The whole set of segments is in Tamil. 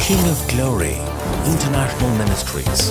King of Glory International Ministries.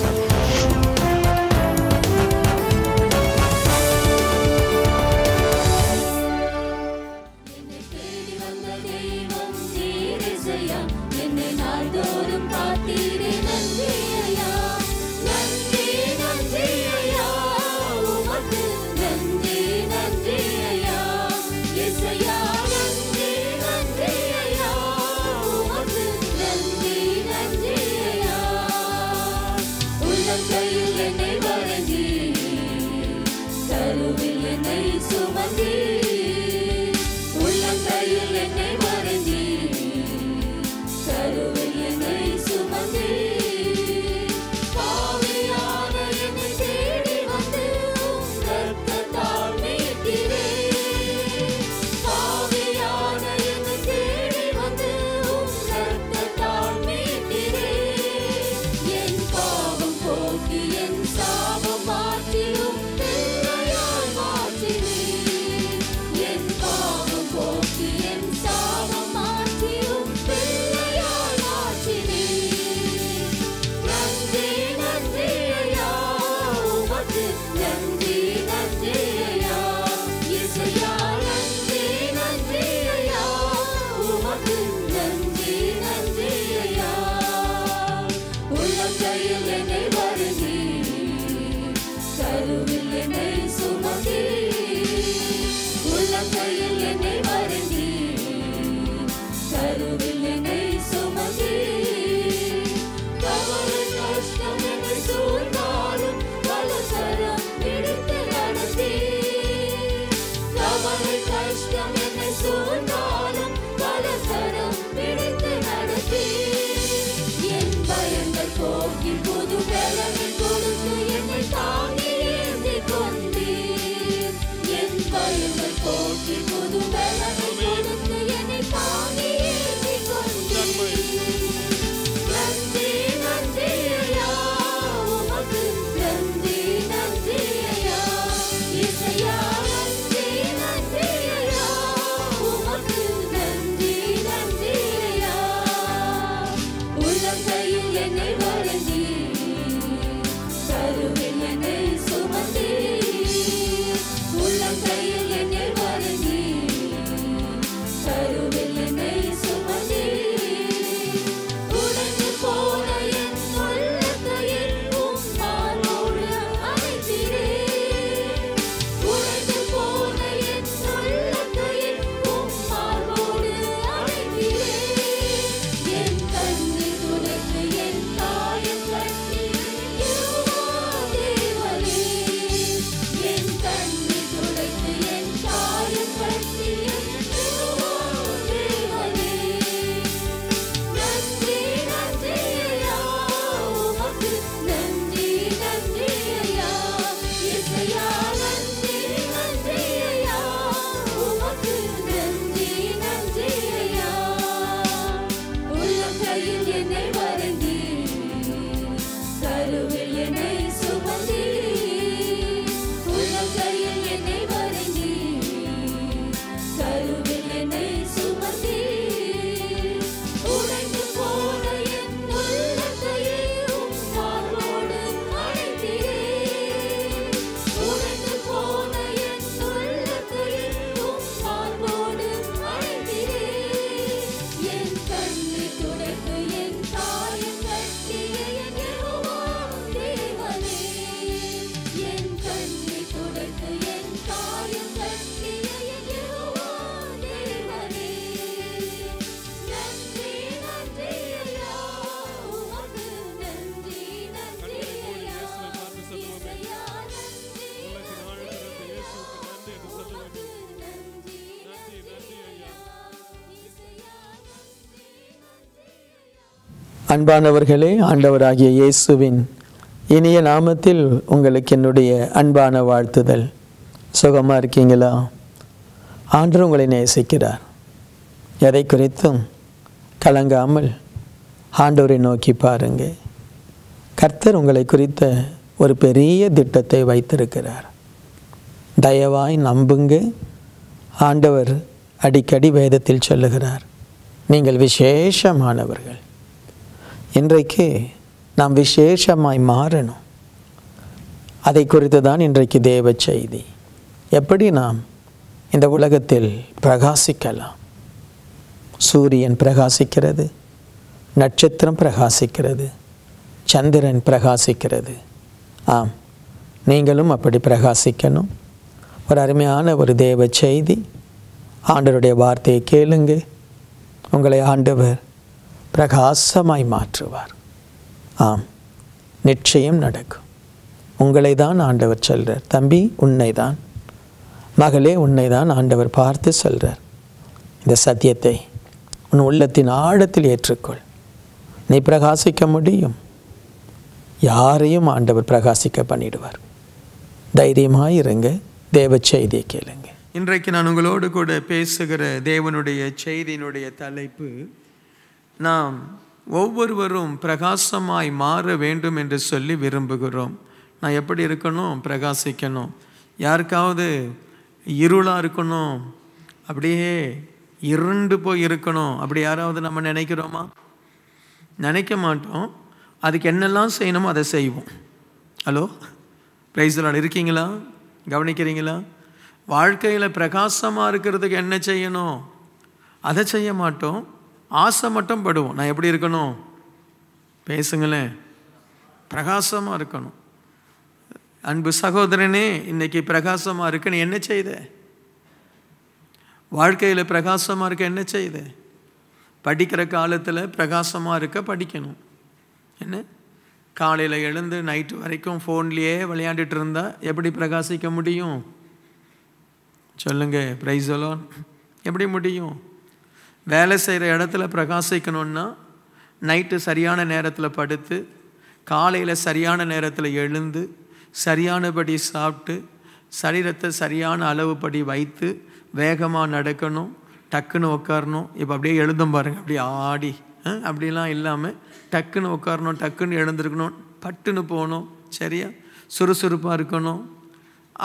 அன்பானவர்களே, ஆண்டவராகிய இயேசுவின் இனிய நாமத்தில் உங்களுக்கு என்னுடைய அன்பான வாழ்த்துதல். சுகமாக இருக்கீங்களா? ஆண்டவர் உங்களை நேசிக்கிறார். எதை குறித்தும் கலங்காமல் ஆண்டவரை நோக்கி பாருங்க. கர்த்தர் உங்களை குறித்த ஒரு பெரிய திட்டத்தை வைத்திருக்கிறார். தயவாய் நம்புங்க. ஆண்டவர் அடிக்கடி வேதத்தில் சொல்லுகிறார், நீங்கள் விசேஷமானவர்கள். இன்றைக்கு நாம் விசேஷமாய் மாறணும். அதை குறித்து தான் இன்றைக்கு தேவ செய்தி. எப்படி நாம் இந்த உலகத்தில் பிரகாசிக்கலாம்? சூரியன் பிரகாசிக்கிறது, நட்சத்திரம் பிரகாசிக்கிறது, சந்திரன் பிரகாசிக்கிறது. ஆம், நீங்களும் அப்படி பிரகாசிக்கணும். ஒரு அருமையான ஒரு தேவ செய்தி. ஆண்டவருடைய வார்த்தையை கேளுங்க. உங்களை ஆண்டவர் பிரகாசமாய் மாற்றுவார். ஆம், நிச்சயம் நடக்கும். உங்களை தான் ஆண்டவர் சொல்கிறார். தம்பி, உன்னை தான், மகளே, உன்னை தான் ஆண்டவர் பார்த்து சொல்கிறார். இந்த சத்தியத்தை உன் உள்ளத்தின் ஆழத்தில் ஏற்றுக்கொள். நீ பிரகாசிக்க முடியும். யாரையும் ஆண்டவர் பிரகாசிக்க பண்ணிடுவார். தைரியமாக இருங்க. தேவ செய்தியை கேளுங்க. இன்றைக்கு நான் உங்களோடு கூட பேசுகிற தேவனுடைய செய்தியினுடைய தலைப்பு, நாம் ஒவ்வொருவரும் பிரகாசமாய் மாற வேண்டும் என்று சொல்லி விரும்புகிறோம். நான் எப்படி இருக்கணும்? பிரகாசிக்கணும். யாருக்காவது இருளாக இருக்கணும், அப்படியே இருண்டு போய் இருக்கணும், அப்படி யாராவது நம்ம நினைக்கிறோமா? நினைக்க மாட்டோம். அதுக்கு என்னெல்லாம் செய்யணுமோ அதை செய்வோம். Hello, praise the Lord. இருக்கீங்களா? கவனிக்கிறீங்களா? வாழ்க்கையில் பிரகாசமாக இருக்கிறதுக்கு என்ன செய்யணும் அதை செய்ய மாட்டோம். ஆசை மட்டும் படுவோம். நான் எப்படி இருக்கணும்? பேசுங்களேன். பிரகாசமாக இருக்கணும். அன்பு சகோதரனே, இன்னைக்கு பிரகாசமாக இருக்க நீ என்ன செய்த? வாழ்க்கையில் பிரகாசமாக இருக்க என்ன செய்த? படிக்கிற காலத்தில் பிரகாசமாக இருக்க படிக்கணும். என்ன, காலையில் எழுந்து நைட்டு வரைக்கும் ஃபோன்லேயே விளையாண்டுட்டு இருந்தால் எப்படி பிரகாசிக்க முடியும்? சொல்லுங்க. Price the Lord. எப்படி முடியும்? வேலை செய்கிற இடத்துல பிரகாசிக்கணுன்னா நைட்டு சரியான நேரத்தில் படுத்து, காலையில் சரியான நேரத்தில் எழுந்து, சரியானபடி சாப்பிட்டு, சரீரத்தை சரியான அளவுப்படி வைத்து, வேகமாக நடக்கணும், டக்குன்னு உட்காரணும். இப்போ அப்படியே எழுந்தும் பாருங்கள், அப்படியே ஆடி அப்படிலாம் இல்லாமல் டக்குன்னு உட்காரணும், டக்குன்னு எழுந்திருக்கணும், பட்டுன்னு போகணும், சரியா சுறுசுறுப்பாக இருக்கணும்.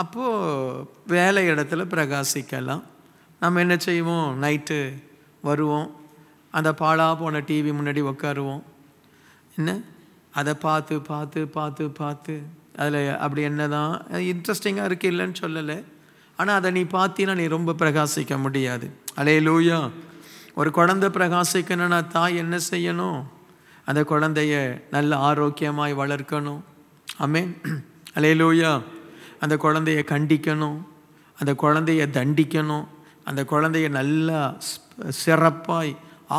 அப்போது வேலை இடத்துல பிரகாசிக்கலாம். நம்ம என்ன செய்வோம்? நைட்டு வருவோம், அந்த பாழாக போன டிவி முன்னாடி உட்காருவோம். என்ன, அதை பார்த்து பார்த்து பார்த்து பார்த்து அதில் அப்படி என்ன தான் இன்ட்ரெஸ்டிங்காக இருக்குது, இல்லைன்னு சொல்லலை. ஆனால் அதை நீ பார்த்தீங்கன்னா நீ ரொம்ப பிரகாசிக்க முடியாது. அல்லேலூயா. ஒரு குழந்தை பிரகாசிக்கணும்னா தாய் என்ன செய்யணும்? அந்த குழந்தைய நல்ல ஆரோக்கியமாய் வளர்க்கணும். ஆமென். அல்லேலூயா. அந்த குழந்தைய கண்டிக்கணும், அந்த குழந்தைய தண்டிக்கணும், அந்த குழந்தைய நல்லா சிறப்பாய்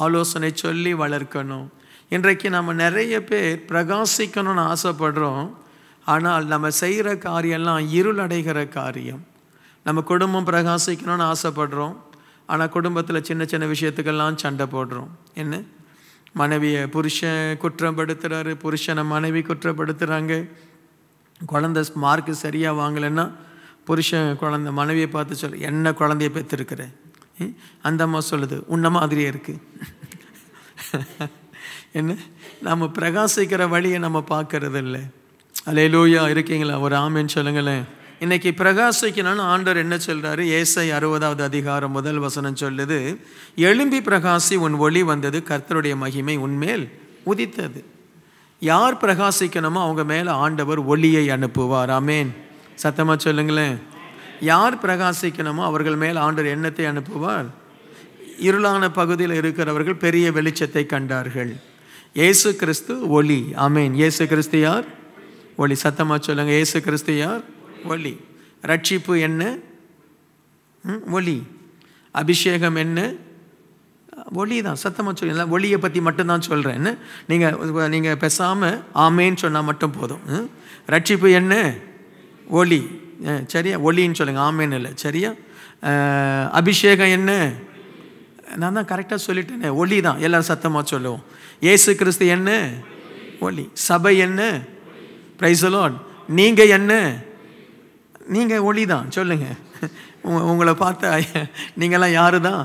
ஆலோசனை சொல்லி வளர்க்கணும். இன்றைக்கு நம்ம நிறைய பேர் பிரகாசிக்கணும்னு ஆசைப்படுறோம். ஆனால் நம்ம செய்கிற காரியம்லாம் இருளடைகிற காரியம். நம்ம குடும்பம் பிரகாசிக்கணும்னு ஆசைப்படுறோம். ஆனால் குடும்பத்தில் சின்ன சின்ன விஷயத்துக்கெல்லாம் சண்டை போடுறோம். என்ன, மனைவியை புருஷன் குற்றப்படுத்துகிறாரு, புருஷனை மனைவி குற்றப்படுத்துகிறாங்க. குழந்தை மார்க்கு சரியாக வாங்கலைன்னா புருஷன் குழந்தை மனைவியை பார்த்து சொல்ல, என்ன குழந்தைய பெற்றிருக்கிற? அந்த அம்மா சொல்லுது, உன்ன மாதிரியே இருக்குது. என்ன, நம்ம பிரகாசிக்கிற வழியை நம்ம பார்க்கறது இல்லை. அல்லேலூயா. இருக்கீங்களா? ஒரு ஆமென் சொல்லுங்களேன். இன்னைக்கு பிரகாசிக்கணும்னு ஆண்டவர் என்ன சொல்கிறாரு? ஏசாயா 60வது அதிகாரம் 1 வசனம் சொல்லுது, எழும்பி பிரகாசி, உன் ஒளி வந்தது, கர்த்தருடைய மகிமை உன்மேல் உதித்தது. யார் பிரகாசிக்கணுமோ அவங்க மேலே ஆண்டவர் ஒளியை அனுப்புவார். ஆமேன். சத்தமாக சொல்லுங்களேன். யார் பிரகாசிக்கணுமோ அவர்கள் மேல் ஆண்டவர் எண்ணத்தை அனுப்புவார். இருளான பகுதியில் இருக்கிறவர்கள் பெரிய வெளிச்சத்தை கண்டார்கள். இயேசு கிறிஸ்து ஒளி. ஆமேன். இயேசு கிறிஸ்து யார்? ஒளி. சத்தமாக சொல்லுங்க. இயேசு கிறிஸ்து யார்? ஒளி. ரட்சிப்பு என்ன? ஒளி. அபிஷேகம் என்ன? ஒளி தான். சத்தமாக சொல்லுங்க. ஒளியை பற்றி மட்டும்தான் சொல்கிறேன். என்ன, நீங்கள் பேசாமல் ஆமேன்னு சொன்னால் மட்டும் போதும். ரட்சிப்பு என்ன? ஒளி. சரியா? ஒளின்னு சொல்லுங்கள், ஆமேன்னு இல்லை. சரியா? அபிஷேகம் என்ன? நான் தான் கரெக்டாக சொல்லிட்டேனே, ஒளி தான். எல்லோரும் சத்தமாக சொல்லுவோம். இயேசு கிறிஸ்து என்ன? ஒளி. சபை என்ன? Price the Lord. நீங்கள் என்ன? நீங்கள் ஒளி தான். சொல்லுங்கள். உங்களை பார்த்தா நீங்களாம் யாரு தான்?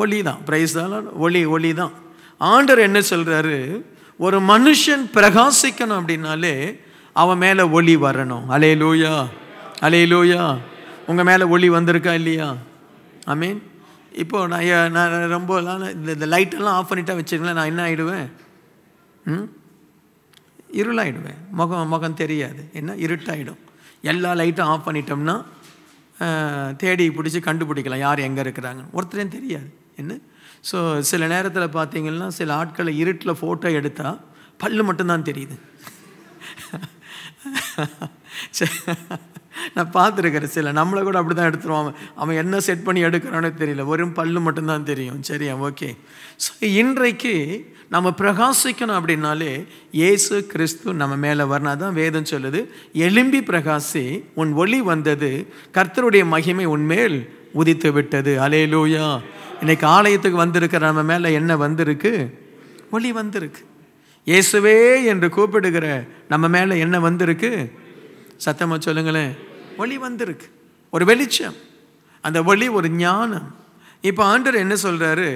ஒளி தான். Price the Lord. ஒளி, ஒளி தான். ஆண்டவர் என்ன சொல்கிறாரு? ஒரு மனுஷன் பிரகாசிக்கணும் அப்படின்னாலே அவன் மேலே ஒளி வரணும். அல்லேலூயா, அல்லேலூயா. உங்கள் மேலே ஒளி வந்திருக்கா இல்லையா? ஆமீன். இப்போது நான் ரொம்ப இந்த லைட்டெல்லாம் ஆஃப் பண்ணிட்டா வச்சுருங்களேன், நான் என்ன ஆகிடுவேன்? இருளாயிடுவேன், முகம் தெரியாது, என்ன இருட்டாயிடும். எல்லா லைட்டும் ஆஃப் பண்ணிட்டோம்னா தேடி பிடிச்சி கண்டுபிடிக்கலாம் யார் எங்கே இருக்கிறாங்க, ஒருத்தரையும் தெரியாது என்ன. ஸோ சில நேரத்தில் பார்த்தீங்கன்னா சில ஆட்களை இருட்டில் ஃபோட்டோ எடுத்தால் பல்லு மட்டும்தான் தெரியுது. நான் பார்த்துருக்கிறேன், சில நம்மளை கூட அப்படி தான் எடுத்துருவான். அவன் என்ன செட் பண்ணி எடுக்கிறானோ தெரியல, வெறும் பல்லு மட்டும்தான் தெரியும். சரியா, ஓகே. ஸோ இன்றைக்கு நம்ம பிரகாசிக்கணும் அப்படின்னாலே இயேசு கிறிஸ்து நம்ம மேலே வரனா தான் வேதம் சொல்லுது, எழும்பி பிரகாசி உன் ஒளி வந்தது, கர்த்தருடைய மகிமை உன்மேல் உதித்து விட்டது. அல்லேலூயா. இன்னைக்கு ஆலயத்துக்கு வந்திருக்கிற நம்ம மேலே என்ன வந்திருக்கு? ஒளி வந்திருக்கு. இயேசுவே என்று கூப்பிடுகிற நம்ம மேலே என்ன வந்திருக்கு? சத்தமாக சொல்லுங்களேன். ஒளி வந்திருக்கு, ஒரு வெளிச்சம். அந்த ஒளி ஒரு ஞானம். இப்போ ஆண்டவர் என்ன சொல்கிறாரு?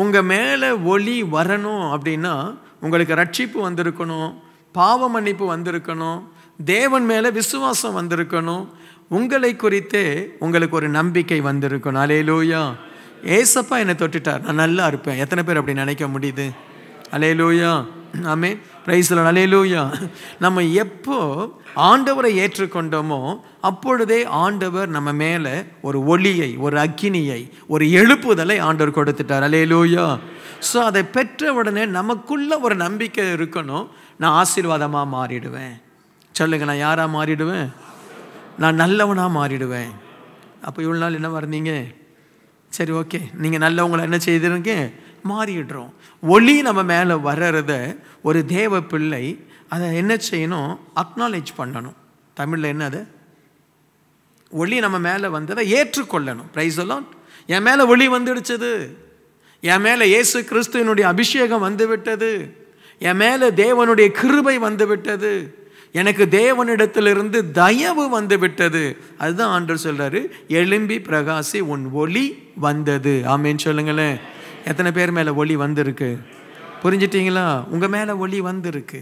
உங்கள் மேலே ஒளி வரணும் அப்படின்னா உங்களுக்கு ரட்சிப்பு வந்திருக்கணும், பாவ மன்னிப்பு வந்திருக்கணும், தேவன் மேலே விசுவாசம் வந்திருக்கணும், உங்களை குறித்தே உங்களுக்கு ஒரு நம்பிக்கை வந்திருக்கணும். அல்லேலூயா. ஏசப்பா என்னை தொட்டுட்டார், நான் நல்லா இருப்பேன். எத்தனை பேர் அப்படி நினைக்க முடியுது? அல்லேலூயா, ஆமென், பிரைஸ் தி லார்ட், அல்லேலூயா. நம்ம எப்போ ஆண்டவரை ஏற்றுக்கொண்டோமோ அப்பொழுதே ஆண்டவர் நம்ம மேலே ஒரு ஒளியை, ஒரு அக்கினியை, ஒரு எழுப்புதலை ஆண்டவர் கொடுத்துட்டார். அல்லேலூயா. ஸோ அதை பெற்ற உடனே நமக்குள்ள ஒரு நம்பிக்கை இருக்கணும், நான் ஆசீர்வாதமாக மாறிடுவேன். சொல்லுங்க, நான் யாராக மாறிடுவேன்? நான் நல்லவனாக மாறிடுவேன். அப்போ இவ்வளோ நாள் என்ன வந்தீங்க? சரி, ஓகே, நீங்கள் நல்லவங்களை என்ன செய்திருங்க? மாறிடுறோம். ஒளி நம்ம மேலே வர்றத ஒரு தேவ பிள்ளை அதை என்ன செய்யணும்? அக்னாலேஜ் பண்ணணும். தமிழில் என்ன அது? ஒளி நம்ம மேலே வந்ததை ஏற்றுக்கொள்ளணும். Price the Lord. என் மேலே ஒளி வந்துடுச்சது, என் மேலே இயேசு கிறிஸ்துவினுடைய அபிஷேகம் வந்து விட்டது, என் மேலே தேவனுடைய கிருபை வந்து விட்டது, எனக்கு தேவனிடத்திலிருந்து தயவு வந்து விட்டது. அதுதான் ஆண்டவர் சொல்றாரு, எழும்பி பிரகாசி உன் ஒளி வந்தது. ஆமென் சொல்லுங்களேன். எத்தனை பேர் மேலே ஒளி வந்திருக்கு? புரிஞ்சிட்டிங்களா? உங்கள் மேலே ஒளி வந்திருக்கு.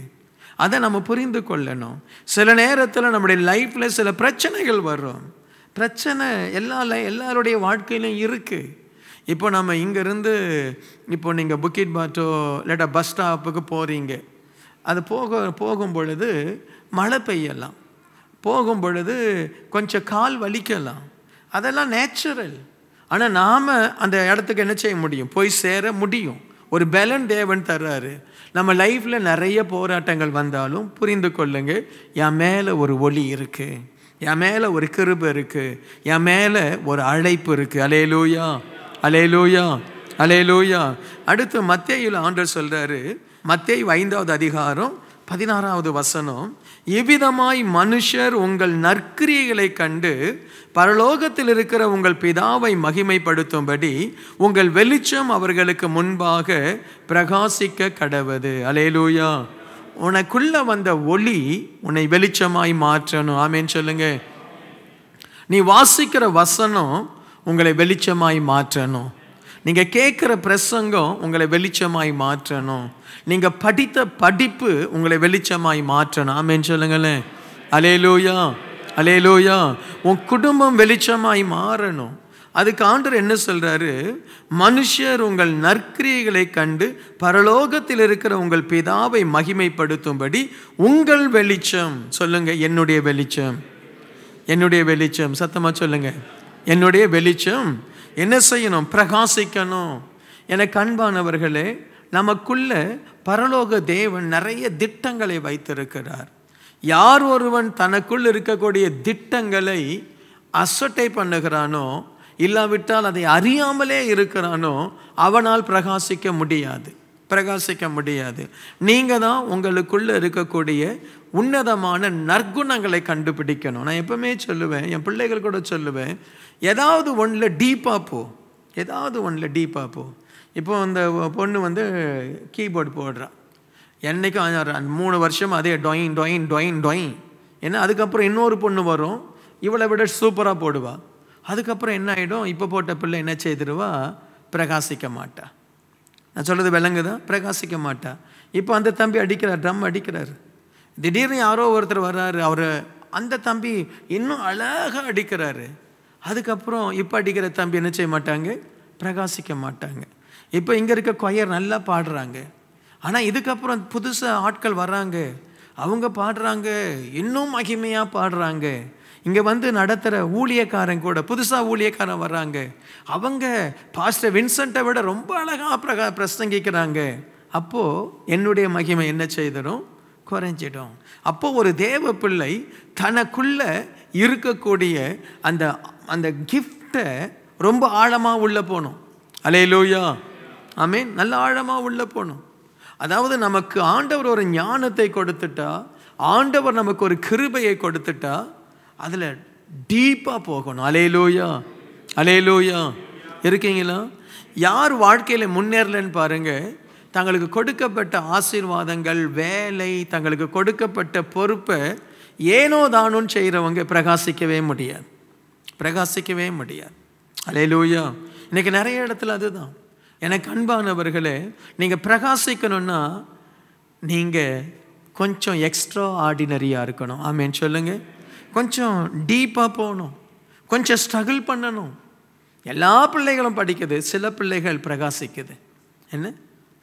அதை நம்ம புரிந்து கொள்ளணும். சில நேரத்தில் நம்முடைய லைஃப்பில் சில பிரச்சனைகள் வரும். பிரச்சனை எல்லாருடைய வாழ்க்கையிலும் இருக்குது. இப்போ நம்ம இங்கேருந்து இப்போ நீங்கள் புக்கிட் பாட்டோ இல்லாட்டா பஸ் ஸ்டாப்புக்கு போகிறீங்க. அது போகும் பொழுது மழை பெய்யலாம், போகும் பொழுது கொஞ்சம் கால் வலிக்கலாம், அதெல்லாம் நேச்சுரல். ஆனால் நாம் அந்த இடத்துக்கு என்ன செய்ய முடியும்? போய் சேர முடியும். ஒரு பலன் தேவன் தர்றாரு. நம்ம லைஃப்பில் நிறைய போராட்டங்கள் வந்தாலும் புரிந்து கொள்ளுங்க, என் மேலே ஒரு ஒளி இருக்குது, என் மேலே ஒரு கிருபை இருக்குது, என் மேலே ஒரு அழைப்பு இருக்குது. அல்லேலூயா, அல்லேலூயா, அல்லேலூயா. அடுத்து மத்தேயுல ஆண்டவர் சொல்கிறாரு, மத்தேயு 5வது அதிகாரம் 16வது வசனம், இவ்விதமாய் மனுஷர் உங்கள் நற்கிரியைகளை கண்டு பரலோகத்தில் இருக்கிற உங்கள் பிதாவை மகிமைப்படுத்தும்படி உங்கள் வெளிச்சம் அவர்களுக்கு முன்பாக பிரகாசிக்க கடவது. அல்லேலூயா. உனக்குள்ள வந்த ஒளி உன்னை வெளிச்சமாய் மாற்றணும். ஆமென் சொல்லுங்க. நீ வாசிக்கிற வசனம் உங்களை வெளிச்சமாய் மாற்றணும். நீங்கள் கேட்குற பிரசங்கம் உங்களை வெளிச்சமாய் மாற்றணும். நீங்கள் படித்த படிப்பு உங்களை வெளிச்சமாய் மாற்றணும். ஆமென் சொல்லுங்களேன். அல்லேலூயா, அல்லேலூயா. உன் குடும்பம் வெளிச்சமாய் மாறணும். அதுக்கு ஆண்டவர் என்ன சொல்கிறாரு? மனுஷர் உங்கள் நற்கிரியைகளை கண்டு பரலோகத்தில் இருக்கிற உங்கள் பிதாவை மகிமைப்படுத்தும்படி உங்கள் வெளிச்சம், சொல்லுங்க, என்னுடைய வெளிச்சம், என்னுடைய வெளிச்சம், சத்தமாக சொல்லுங்க, என்னுடைய வெளிச்சம் என்ன செய்யணும்? பிரகாசிக்கணும். எனக்கு அன்பானவர்களே, நமக்குள்ள பரலோக தேவன் நிறைய திட்டங்களை வைத்திருக்கிறார். யார் ஒருவன் தனக்குள் இருக்கக்கூடிய திட்டங்களை அசட்டை பண்ணுகிறானோ, இல்லாவிட்டால் அதை அறியாமலே இருக்கிறானோ, அவனால் பிரகாசிக்க முடியாது, பிரகாசிக்க முடியாது. நீங்கள் தான் உங்களுக்குள்ளே இருக்கக்கூடிய உன்னதமான நற்குணங்களை கண்டுபிடிக்கணும். நான் எப்பவுமே சொல்லுவேன், என் பிள்ளைகள் கூட சொல்லுவேன், ஏதாவது ஒன்றில் டீப்பாக போ, ஏதாவது ஒன்றில் டீப்பாக போ. இப்போ அந்த பொண்ணு கீபோர்டு போடுறா, என்றைக்கும் 3 வருஷம் அதே டொயின் டொயின் டொயின் டொயின். ஏன்னா அதுக்கப்புறம் இன்னொரு பொண்ணு வரும், இவளை விட சூப்பராக போடுவா. அதுக்கப்புறம் என்ன ஆகிடும்? இப்போ போட்ட பிள்ளை என்ன செய்திருவா? பிரகாசிக்க மாட்டா. நான் சொல்கிறது விளங்குதா? பிரகாசிக்க மாட்டா. இப்போ அந்த தம்பி அடிக்கிறார், ட்ரம் அடிக்கிறார். திடீர்னு யாரோ ஒருத்தர் வர்றாரு, அவர் அந்த தம்பி இன்னும் அழகாக அடிக்கிறாரு. அதுக்கப்புறம் இப்போ அடிக்கிற தம்பி என்ன செய்ய மாட்டாங்க? பிரகாசிக்க மாட்டாங்க. இப்போ இங்கே இருக்க கொயர் நல்லா பாடுறாங்க, ஆனால் இதுக்கப்புறம் புதுசாக ஆட்கள் வர்றாங்க, அவங்க பாடுறாங்க, இன்னும் மகிமையாக பாடுறாங்க. இங்கே வந்து நடத்துகிற ஊழியக்காரன் கூட புதுசாக ஊழியக்காரன் வர்றாங்க, அவங்க பாஸ்டர் வின்சென்ட்டை விட ரொம்ப அழகாக பிரசங்கிக்கிறாங்க. அப்போது என்னுடைய மகிமை என்ன செய்திடும்? குறைஞ்சிடும். அப்போது ஒரு தேவ பிள்ளை தனக்குள்ள இருக்கக்கூடிய அந்த அந்த கிஃப்டை ரொம்ப ஆழமாக உள்ளே போகணும். அல்லேலூயா, ஆமென். நல்ல ஆழமாக உள்ளே போகணும். அதாவது நமக்கு ஆண்டவர் ஒரு ஞானத்தை கொடுத்துட்டா, ஆண்டவர் நமக்கு ஒரு கிருபையை கொடுத்துட்டா, அதில் டீப்பாக போகணும். அல்லேலூயா, அல்லேலூயா. இருக்கீங்களா? யார் வாழ்க்கையில் முன்னேறலன்னு பாருங்கள். தங்களுக்கு கொடுக்கப்பட்ட ஆசீர்வாதங்கள், வேலை, தங்களுக்கு கொடுக்கப்பட்ட பொறுப்பை ஏனோ தானோன்னு செய்கிறவங்க பிரகாசிக்கவே முடியாது, பிரகாசிக்கவே முடியாது. அல்லேலூயா. இன்றைக்கி நிறைய இடத்துல அதுதான். எனக்கு அன்பானவர்களே, நீங்கள் பிரகாசிக்கணும்னா நீங்கள் கொஞ்சம் எக்ஸ்ட்ரா ஆர்டினரியாக இருக்கணும். ஆமேன்னு சொல்லுங்கள். கொஞ்சம் டீப்பாக போகணும், கொஞ்சம் ஸ்ட்ரகிள் பண்ணணும். எல்லா பிள்ளைகளும் படிக்குது, சில பிள்ளைகள் பிரகாசிக்குது. என்ன?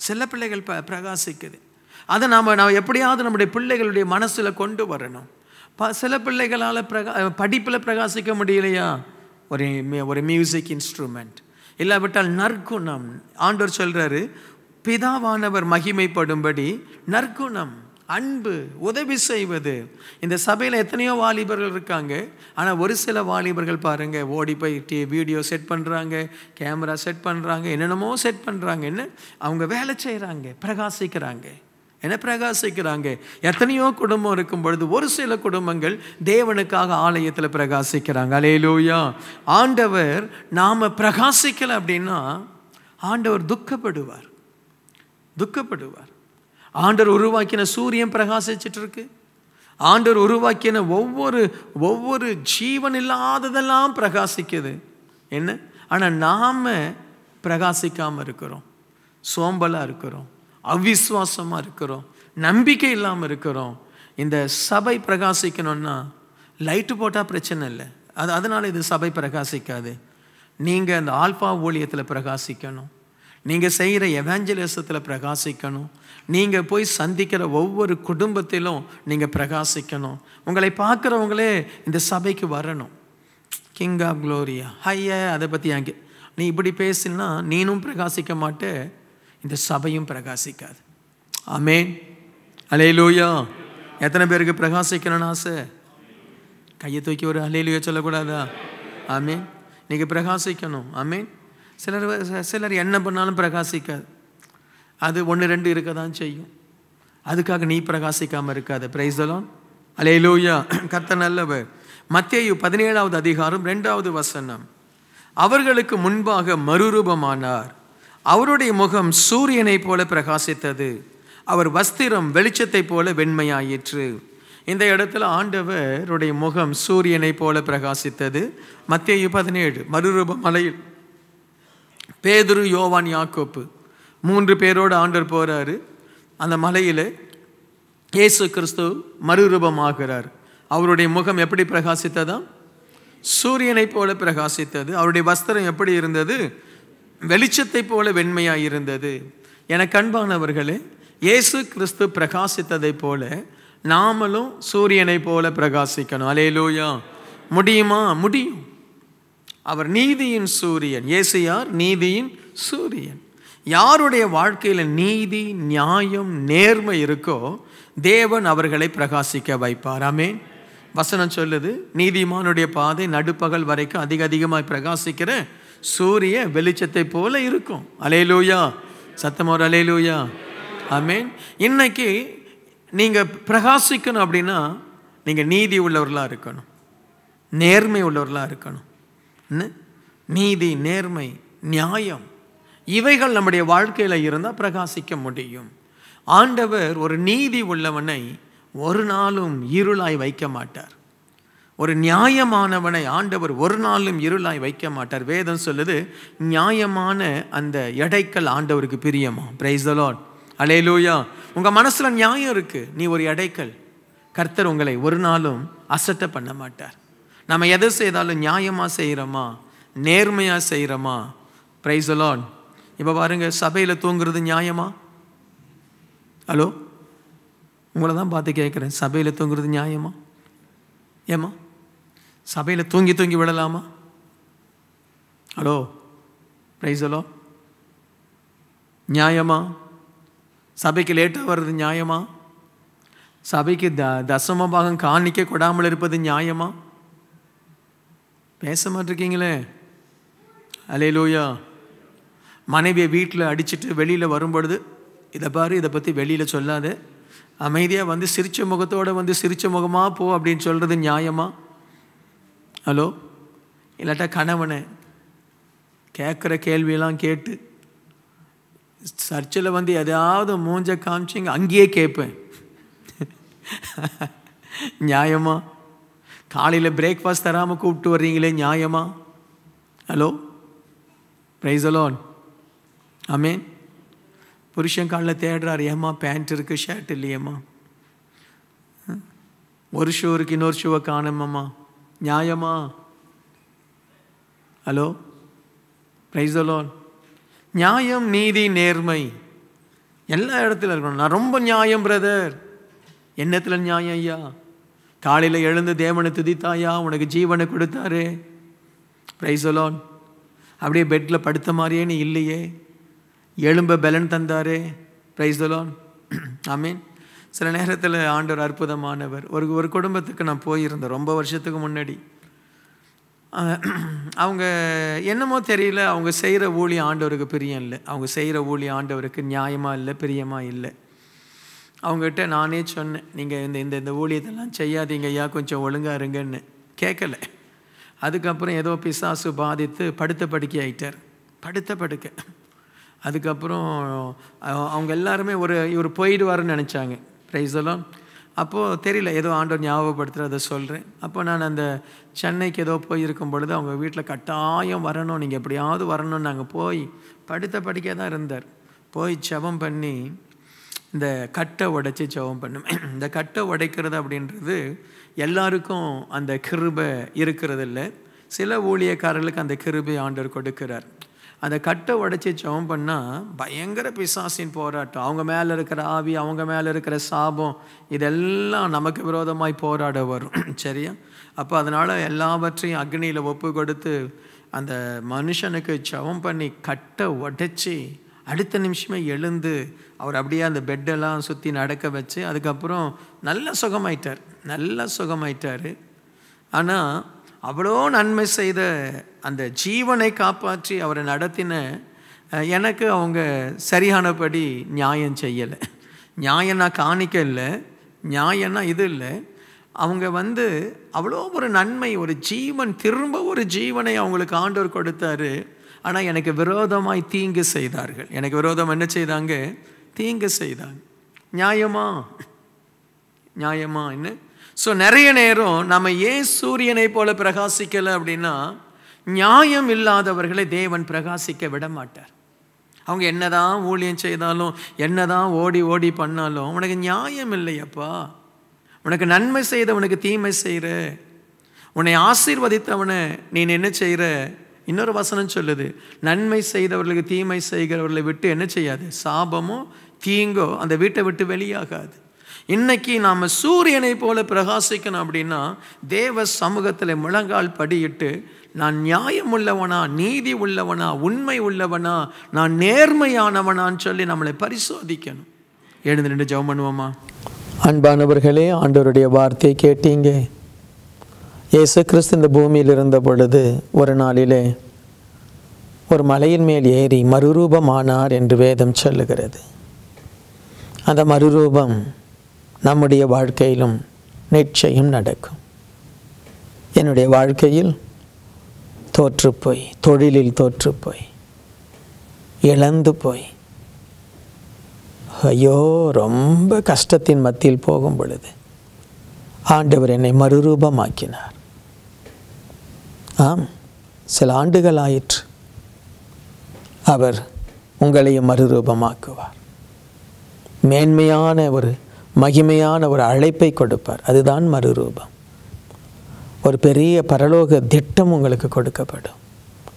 சில பிள்ளைகள் பிரகாசிக்குது. அதை நாம் எப்படியாவது நம்முடைய பிள்ளைகளுடைய மனசில் கொண்டு வரணும். சில பிள்ளைகளால் படிப்பில் பிரகாசிக்க முடியலையா? ஒரு மியூசிக் இன்ஸ்ட்ருமெண்ட், இல்லாவிட்டால் நற்குணம். ஆண்டவர் சொல்கிறாரு, பிதாவானவர் மகிமைப்படும்படி நற்குணம், அன்பு, உதவி செய்வது. இந்த சபையில் எத்தனையோ வாலிபர்கள் இருக்காங்க. ஆனால் ஒரு சில வாலிபர்கள் பாருங்கள், ஓடி போய் வீடியோ செட் பண்ணுறாங்க, கேமரா செட் பண்ணுறாங்க, என்னென்னமோ செட் பண்ணுறாங்க. என்ன? அவங்க வேலை செய்கிறாங்க, பிரகாசிக்கிறாங்க. என்ன? பிரகாசிக்கிறாங்க. எத்தனையோ குடும்பம் இருக்கும் பொழுது ஒரு சில குடும்பங்கள் தேவனுக்காக ஆலயத்தில் பிரகாசிக்கிறாங்க. அல்லேலூயா. ஆண்டவர் நாம் பிரகாசிக்கலை அப்படின்னா ஆண்டவர் துக்கப்படுவார், துக்கப்படுவார். ஆண்டவர் உருவாக்கின சூரியன் பிரகாசிச்சுட்டு இருக்கு. ஆண்டவர் உருவாக்கின ஒவ்வொரு ஜீவன் இல்லாததெல்லாம் பிரகாசிக்குது. என்ன? ஆனால் நாம் பிரகாசிக்காமல் இருக்கிறோம், சோம்பலாக இருக்கிறோம், அவிசுவாசமாக இருக்கிறோம், நம்பிக்கை இல்லாமல் இருக்கிறோம். இந்த சபை பிரகாசிக்கணும்னா லைட்டு போட்டால் பிரச்சனை இல்லை, அதனால் இது சபை பிரகாசிக்காது. நீங்கள் அந்த ஆல்பா ஊழியத்தில் பிரகாசிக்கணும், நீங்கள் செய்கிற எவாஞ்சலிசத்தில் பிரகாசிக்கணும், நீங்கள் போய் சந்திக்கிற ஒவ்வொரு குடும்பத்திலும் நீங்கள் பிரகாசிக்கணும். உங்களை பார்க்குறவங்களே இந்த சபைக்கு வரணும். கிங் ஆஃப் க்ளோரியா, ஹையா, அதை பற்றி அங்கே நீ இப்படி பேசினா நீனும் பிரகாசிக்க மாட்டே, இந்த சபையும் பிரகாசிக்காது. ஆமேன். அல்லேலூயா. எத்தனை பேருக்கு பிரகாசிக்கணும்னு ஆசை? கையை தூக்கி ஒரு அல்லேலூயா சொல்லக்கூடாதா? ஆமேன். நீங்கள் பிரகாசிக்கணும். ஆமேன். சிலர் என்ன பண்ணாலும் பிரகாசிக்காது. அது 1-2 இருக்க தான் செய்யும். அதுக்காக நீ பிரகாசிக்காமல் இருக்காது. Praise the lord. அல்லேலூயா. கர்த்தர் நல்லவர். மத்தேயு 17வது அதிகாரம் 2வது வசனம். அவர்களுக்கு முன்பாக மறுரூபமானார், அவருடைய முகம் சூரியனை போல பிரகாசித்தது, அவர் வஸ்திரம் வெளிச்சத்தை போல வெண்மையாயிற்று. இந்த இடத்துல ஆண்டவருடைய முகம் சூரியனை போல பிரகாசித்தது. மத்தேயு 17 மறுரூப மலையில் பேதுரு, யோவான், யாக்கோப்பு 3 பேரோடு ஆண்டவர் போகிறாரு. அந்த மலையில் இயேசு கிறிஸ்து மறுரூபமாகிறார். அவருடைய முகம் எப்படி பிரகாசித்ததா? சூரியனை போல பிரகாசித்தது. அவருடைய வஸ்திரம் எப்படி இருந்தது? வெளிச்சத்தை போல வெண்மையாக இருந்தது. எனக்கு அன்பானவர்களே, இயேசு கிறிஸ்து பிரகாசித்ததை போல நாமளும் சூரியனை போல பிரகாசிக்கணும். அல்லேலூயா. முடியுமா? முடியும். அவர் நீதியின் சூரியன். இயேசு யார்? நீதியின் சூரியன். யாருடைய வாழ்க்கையில் நீதி, நியாயம், நேர்மை இருக்கோ தேவன் அவர்களை பிரகாசிக்க வைப்பார். ஆமென். வசனம் சொல்லுது, நீதிமானுடைய பாதை நடுப்பகல் வரைக்கும் அதிகமாக பிரகாசிக்கிற சூரிய வெளிச்சத்தை போல இருக்கும். அல்லேலூயா. சத்தமோர் அல்லேலூயா. ஆமென். இன்னைக்கு நீங்கள் பிரகாசிக்கணும் அப்படின்னா நீங்கள் நீதி உள்ளவர்களாக இருக்கணும், நேர்மை உள்ளவர்களாக இருக்கணும். நீதி, நேர்மை, நியாயம் இவைகள் நம்முடைய வாழ்க்கையில் இருந்தால் பிரகாசிக்க முடியும். ஆண்டவர் ஒரு நீதி உள்ளவனை ஒரு நாளும் இருளாய் வைக்க மாட்டார். ஒரு நியாயமானவனை ஆண்டவர் ஒரு நாளும் இருளாய் வைக்க மாட்டார். வேதம் சொல்லுது, நியாயமான அந்த எடைக்கல் ஆண்டவருக்கு பிரியமா. Praise the lord. அல்லேலூயா. உங்கள் மனசில் நியாயம் இருக்குது, நீ ஒரு எடைக்கல். கர்த்தர் உங்களை ஒரு நாளும் அசட்டை பண்ண மாட்டார். நம்ம எதை செய்தாலும் நியாயமாக செய்கிறோமா, நேர்மையாக செய்கிறோமா? Price the Lord. இப்போ பாருங்கள், சபையில் தூங்குறது நியாயமா? ஹலோ, உங்களை தான் பார்த்து கேட்குறேன், சபையில் தூங்குறது நியாயமா? ஏம்மா சபையில் தூங்கி தூங்கி விடலாமா? ஹலோ, பிரைஸ் ஹலோ, நியாயமா? சபைக்கு லேட்டாக வர்றது நியாயமா? சபைக்கு தசம பாகம் காணிக்க கொடாமல் இருப்பது நியாயமா? பேச மாட்டிருக்கீங்களே. அல்லேலூயா. மனைவியை வீட்டில் அடிச்சுட்டு வெளியில் வரும்பொழுது, இதை பாரு, இதை பற்றி வெளியில் சொல்லாத, அமைதியாக வந்து சிரித்த முகத்தோடு வந்து சிரித்த முகமாக போ அப்படின்னு சொல்கிறது நியாயமா? ஹலோ, இல்லாட்டா கணவனை கேட்குற கேள்வியெல்லாம் கேட்டு சர்ச்சில் வந்து எதாவது மூஞ்ச காமிச்சிங்க அங்கேயே கேட்பேன், நியாயமா? காலையில் பிரேக்ஃபாஸ்ட் தராமல் கூப்பிட்டு வர்றீங்களே, நியாயமா? Hello, praise the lord. ஆமென். புருஷன் காலில் தேடுறாரு, ஏம்மா பேண்ட் இருக்குது ஷர்ட் இல்லையம்மா, ஒரு ஷூ இருக்குது இன்னொரு ஷூவை காணுமம்மா, நியாயமா? Hello, praise the Lord. நியாயம், நீதி, நேர்மை எல்லா இடத்துல இருக்கணும். நான் ரொம்ப நியாயம் பிரதர். என்னத்தில் நியாயம் ஐயா? காலையில் எழுந்து தேவனை துதித்தாயா, உனக்கு ஜீவனை கொடுத்தாரு, பிரைஸ் தி லார்ட். அப்படியே பெட்டில் படுத்த மாதிரியே நீ இல்லையே, எலும்ப பலன் தந்தாரே, பிரைஸ் தி லார்ட். ஆமீன். சில நேரத்தில் ஆண்டவர் அற்புதமானவர். ஒரு குடும்பத்துக்கு நான் போயிருந்தேன் ரொம்ப வருஷத்துக்கு முன்னாடி. அவங்க என்னமோ தெரியல, அவங்க செய்கிற ஊழியம் ஆண்டவருக்கு பிரியம் இல்லை, அவங்க செய்கிற ஊழியம் ஆண்டவருக்கு நியாயமாக இல்லை, பிரியமாக இல்லை. அவங்ககிட்ட நானே சொன்னேன், நீங்கள் இந்த ஊழியத்தெல்லாம் செய்யாதீங்க ஐயா, கொஞ்சம் ஒழுங்காக இருங்கன்னு. கேட்கல. அதுக்கப்புறம் ஏதோ பிசாசு பாதித்து படுத்த படுக்கை ஆகிட்டார், படுத்த படுக்கை. அதுக்கப்புறம் அவங்க எல்லாருமே இவர் போயிடுவாருன்னு நினச்சாங்க, பிரைஸ் தி லார்ட். அப்போது தெரியல, ஏதோ ஆண்டவர் ஞாபகப்படுத்துகிறத சொல்கிறேன். அப்போ நான் அந்த சென்னைக்கு ஏதோ போயிருக்கும் பொழுது அவங்க வீட்டில் கட்டாயம் வரணும், நீங்கள் எப்படியாவது வரணும்னு நாங்கள் போய் படுத்த படிக்க தான் இருந்தார். போய் ஜெபம் பண்ணி இந்த கட்டை உடைச்சி ஜெபம் பண்ணுவேன். இந்த கட்டை உடைக்கிறது அப்படின்றது எல்லாருக்கும் அந்த கிருபை இருக்கிறது இல்லை. சில ஊழியக்காரர்களுக்கு அந்த கிருபை ஆண்டவர் கொடுக்கிறார். அந்த கட்டை உடைச்சி ஜெபம் பண்ணால் பயங்கர பிசாசின் போராட்டம், அவங்க மேலே இருக்கிற ஆவி, அவங்க மேலே இருக்கிற சாபம், இதெல்லாம் நமக்கு விரோதமாய் போராட வரும். சரியா? அப்போ அதனால் எல்லாவற்றையும் அக்னியில் ஒப்பு கொடுத்து அந்த மனுஷனுக்கு ஜெபம் பண்ணி கட்டை உடைச்சி அடுத்த நிமிஷமே எழுந்து அவர் அப்படியே அந்த பெட்டெல்லாம் சுற்றி நடக்க வச்சு அதுக்கப்புறம் நல்ல சுகமாயிட்டார். ஆனால் அவ்வளோ நன்மை செய்த அந்த ஜீவனை காப்பாற்றி அவரை நடத்தின எனக்கு அவங்க சரியானபடி நியாயம் செய்யலை. நியாயம் நான் காணிக்க இல்லை, நியாயம்னா இது இல்லை. அவங்க வந்து அவ்வளோ ஒரு நன்மை, ஒரு ஜீவன், திரும்ப ஒரு ஜீவனை அவங்களுக்கு ஆண்டவர் கொடுத்தாரு. ஆனால் எனக்கு விரோதமாய் தீங்கு செய்தார்கள். எனக்கு விரோதம் என்ன செய்தாங்க? தீங்கு செய்தாங்க. நியாயமா என்ன? ஸோ நிறைய நேரம் நம்ம ஏன் சூரியனை போல பிரகாசிக்கலை அப்படின்னா, நியாயம் இல்லாதவர்களை தேவன் பிரகாசிக்க விட மாட்டார். அவங்க என்னதான் ஊழியம் செய்தாலும், என்னதான் ஓடி ஓடி பண்ணாலும், உனக்கு நியாயம் இல்லையப்பா, உனக்கு நன்மை செய்தவனுக்கு தீமை செய்கிற, உன்னை ஆசீர்வதித்தவனை நீ என்ன செய்கிற? இன்னொரு வசனம் சொல்லுது, நன்மை செய்தவர்களுக்கு தீமை செய்கிறவர்களை விட்டு என்ன செய்யாது? சாபமோ தீங்கோ அந்த வீட்டை விட்டு வெளியாகாது. இன்னைக்கு நாம் சூரியனை போல பிரகாசிக்கணும் அப்படின்னா தேவ சமூகத்தில் முழங்கால் படியிட்டு, நான் நியாயம் உள்ளவனா, நீதி உள்ளவனா, உண்மை உள்ளவனா, நான் நேர்மையானவனான்னு சொல்லி நம்மளை பரிசோதிக்கணும். எழுந்து நின்று ஜெபம் பண்ணுவோமா? அன்பானவர்களே, ஆண்டவருடைய வார்த்தையை கேட்டீங்க. இயேசு கிறிஸ்து இந்த பூமியில் இருந்த பொழுது ஒரு நாளிலே ஒரு மலையின் மேல் ஏறி மறுரூபமானார் என்று வேதம் சொல்லுகிறது. அந்த மறுரூபம் நம்முடைய வாழ்க்கையிலும் நிச்சயம் நடக்கும். என்னுடைய வாழ்க்கையில் தோற்றுப்போய், தொழிலில் தோற்றுப்போய், இழந்து போய், ஐயோ ரொம்ப கஷ்டத்தின் மத்தியில் போகும் பொழுது ஆண்டவர் என்னை மறுரூபமாக்கினார். ஆம், சில ஆண்டுகள் ஆயிற்று. அவர் உங்களையும் மறுரூபமாக்குவார். மேன்மையான ஒரு மகிமையான ஒரு அழைப்பை கொடுப்பார். அதுதான் மறுரூபம். ஒரு பெரிய பரலோக திட்டம் உங்களுக்கு கொடுக்கப்படும்.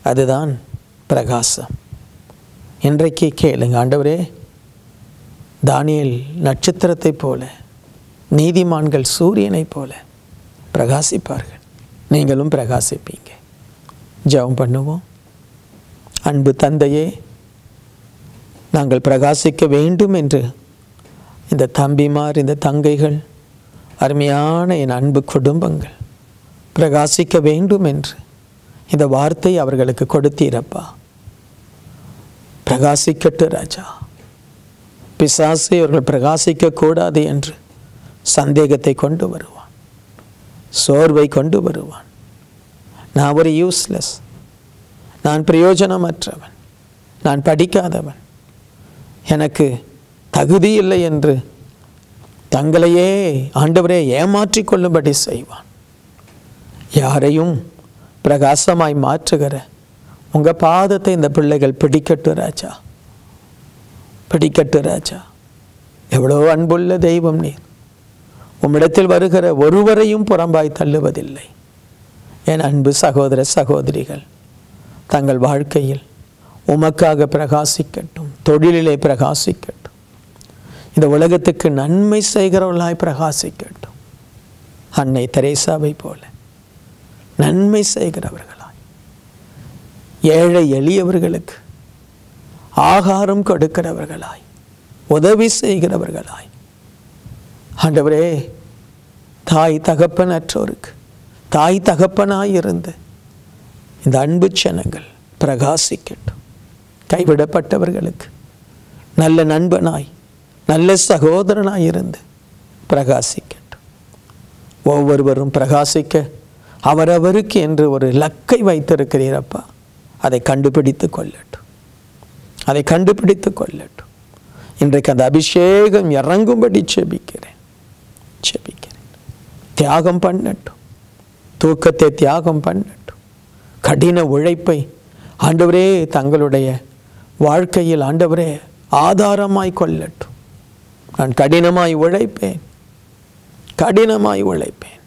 அதுதான் பிரகாசம். இன்றைக்கு கேளுங்க, ஆண்டவரே தானியேல் நட்சத்திரத்தைப் போல, நீதிமான்கள் சூரியனைப் போல பிரகாசிப்பார்கள். நீங்களும் பிரகாசிப்பீங்க. ஜெபம் பண்ணுவோம். அன்பு தந்தையே, நாங்கள் பிரகாசிக்க வேண்டும் என்று இந்த தம்பிமார், இந்த தங்கைகள், அருமையான என் அன்பு குடும்பங்கள் பிரகாசிக்க வேண்டும் என்று இந்த வார்த்தை அவர்களுக்கு கொடுத்தீரப்பா. பிரகாசிக்கட்டு ராஜா. பிசாசை அவர்கள் பிரகாசிக்க கூடாது என்று சந்தேகத்தை கொண்டு வருவான், சோர்வை கொண்டு வருவான். நான் ஒரு யூஸ்லெஸ், நான் பிரயோஜனமற்றவன், நான் படிக்காதவன், எனக்கு தகுதி இல்லை என்று தங்களையே ஆண்டவரே ஏமாற்றிக் கொள்ளும்படி செய்வான். யாரையும் பிரகாசமாய் மாற்றுகிற உங்கள் பாதத்தை இந்த பிள்ளைகள் பிடிக்கட்டு ராஜா, பிடிக்கட்டு ராஜா. எவ்வளோ அன்புள்ள தெய்வம் நீர். உம்மிடத்தில் வருகிற ஒருவரையும் புறம்பாய் தள்ளுவதில்லை. என் அன்பு சகோதர சகோதரிகள் தங்கள் வாழ்க்கையில் உமக்காக பிரகாசிக்கட்டும், தொழிலிலே பிரகாசிக்கட்டும், இந்த உலகத்துக்கு நன்மை செய்கிறவர்களாய் பிரகாசிக்கட்டும். அன்னை தெரேசாவை போல நன்மை செய்கிறவர்களாய், ஏழை எளியவர்களுக்கு ஆகாரம் கொடுக்கிறவர்களாய், உதவி செய்கிறவர்களாய், ஆண்டவரே தாய் தகப்பனற்றோருக்கு தாய் தகப்பனாய் இருந்து இந்த அன்பு ஜனங்கள் பிரகாசிக்கட்டும். கைவிடப்பட்டவர்களுக்கு நல்ல நண்பனாய், நல்ல சகோதரனாய் இருந்து பிரகாசிக்கட்டும். ஒவ்வொருவரும் பிரகாசிக்க அவரவருக்கு என்று ஒரு இலக்கை வைத்திருக்கிறீரப்பா. அதை கண்டுபிடித்து கொள்ளட்டும், அதை கண்டுபிடித்து கொள்ளட்டும். இன்றைக்கு அந்த அபிஷேகம் இறங்கும்படி செபிக்கிறேன், செபிக்கிறேன். தியாகம் பண்ணட்டும், தூக்கத்தை தியாகம் பண்ணட்டும், கடின உழைப்பை ஆண்டவரே தங்களுடைய வாழ்க்கையில் ஆண்டவரே ஆதாரமாய் கொள்ளட்டும். நான் கடினமாய் உழைப்பேன், கடினமாய் உழைப்பேன்.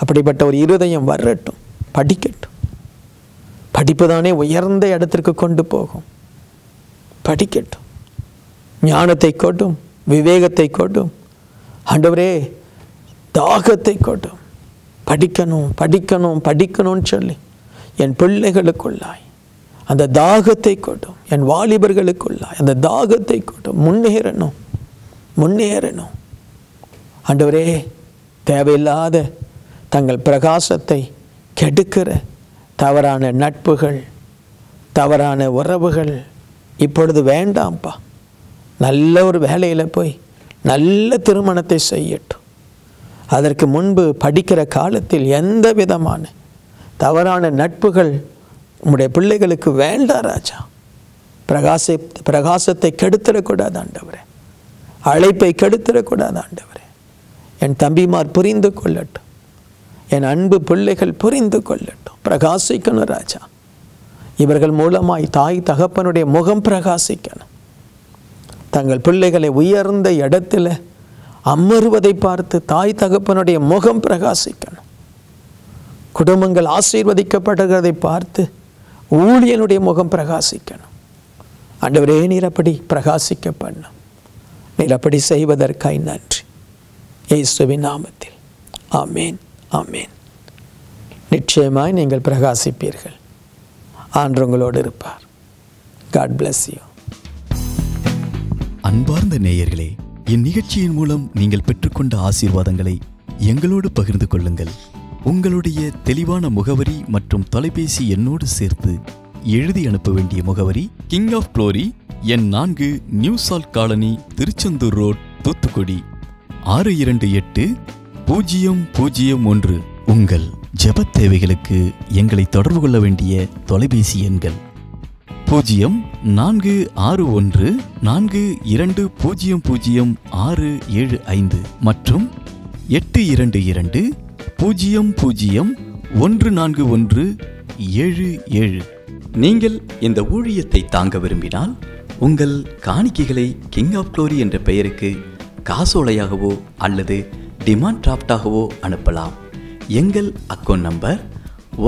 அப்படிப்பட்ட ஒரு இருதயம் வரட்டும். படிக்கட்டும். படிப்பு தானே உயர்ந்த இடத்திற்கு கொண்டு போகும். படிக்கட்டும். ஞானத்தை கொட்டும், விவேகத்தை கொட்டும், ஆண்டவரே தாகத்தை கொட்டும். படிக்கணும் படிக்கணும் படிக்கணும்னு சொல்லி என் பிள்ளைகளுக்குள்ளாய் அந்த தாகத்தை கொட்டும். என் வாலிபர்களுக்குள்ளாய் அந்த தாகத்தை கொட்டும். முன்னேறணும், முன்னேறணும். ஆண்டவரே தேவையில்லாத தங்கள் பிரகாசத்தை கெடுக்கிற தவறான நட்புகள், தவறான உறவுகள் இப்பொழுது வேண்டாம்ப்பா. நல்ல ஒரு வேலையில் போய் நல்ல திருமணத்தை செய்யட்டும். அதற்கு முன்பு படிக்கிற காலத்தில் எந்த விதமான தவறான நட்புகள் உம்முடைய பிள்ளைகளுக்கு வேண்டாம் ராஜா. பிரகாசத்தை கெடுத்துடக்கூடாது ஆண்டவரே, அழைப்பை கெடுத்துடக்கூடாது ஆண்டவரே. என் தம்பிமார் புரிந்து கொள்ளட்டும், என் அன்பு பிள்ளைகள் புரிந்து கொள்ளட்டும், பிரகாசிக்கணும் ராஜா. இவர்கள் மூலமாய் தாய் தகப்பனுடைய முகம் பிரகாசிக்கணும். தங்கள் பிள்ளைகளை உயர்ந்த இடத்துல அமருவதை பார்த்து தாய் தகப்பனுடைய முகம் பிரகாசிக்கணும். குடும்பங்கள் ஆசீர்வதிக்கப்படுகிறதை பார்த்து ஊழியனுடைய முகம் பிரகாசிக்கணும். ஆண்டவரே நீர் அப்படி பிரகாசிக்க பண்ணும். நீர் அப்படி செய்வதற்காய் நன்றி. இயேசுவின் நாமத்தில் ஆமேன், ஆமேன். நிச்சயமாய் நீங்கள் பிரகாசிப்பீர்கள். ஆண்டவர் உங்களோடு இருப்பார். God bless you. அன்பார்ந்த நேயர்களே, இந்நிகழ்ச்சியின் மூலம் நீங்கள் பெற்றுக்கொண்ட ஆசீர்வாதங்களை எங்களோடு பகிர்ந்து கொள்ளுங்கள். உங்களுடைய தெளிவான முகவரி மற்றும் தொலைபேசி எண்ணோடு சேர்த்து எழுதி அனுப்ப வேண்டிய முகவரி கிங் ஆஃப் க்ளோரி, எண் 4, new salt colony, Tiruchendur road, Thoothukudi 628001. உங்கள் ஜெபத் தேவைகளுக்கு எங்களை தொடர்பு கொள்ள வேண்டிய தொலைபேசி எண்கள் 0414200675 மற்றும் 8220014177. நீங்கள் இந்த ஊழியத்தை தாங்க விரும்பினால் உங்கள் காணிக்கைகளை கிங் ஆஃப் க்ளோரி என்ற பெயருக்கு காசோலையாகவோ அல்லது டிமாண்ட் டிராஃப்டாகவோ அனுப்பலாம். எங்கள் account number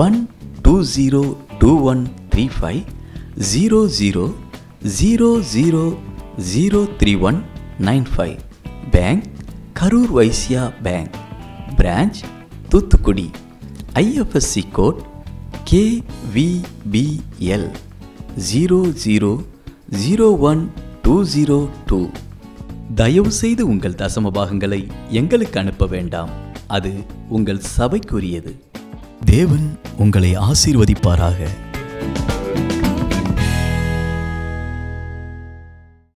1202135000031 95. Bank Karur Vysya bank, branch Thoothukudi. IFSC code KVBL 0001-202. தயவு செய்து உங்கள் தசம பாகங்களை எங்களுக்கு அனுப்ப வேண்டாம், அது உங்கள் சபைக்குரியது. தேவன் உங்களை ஆசீர்வதிப்பாராக.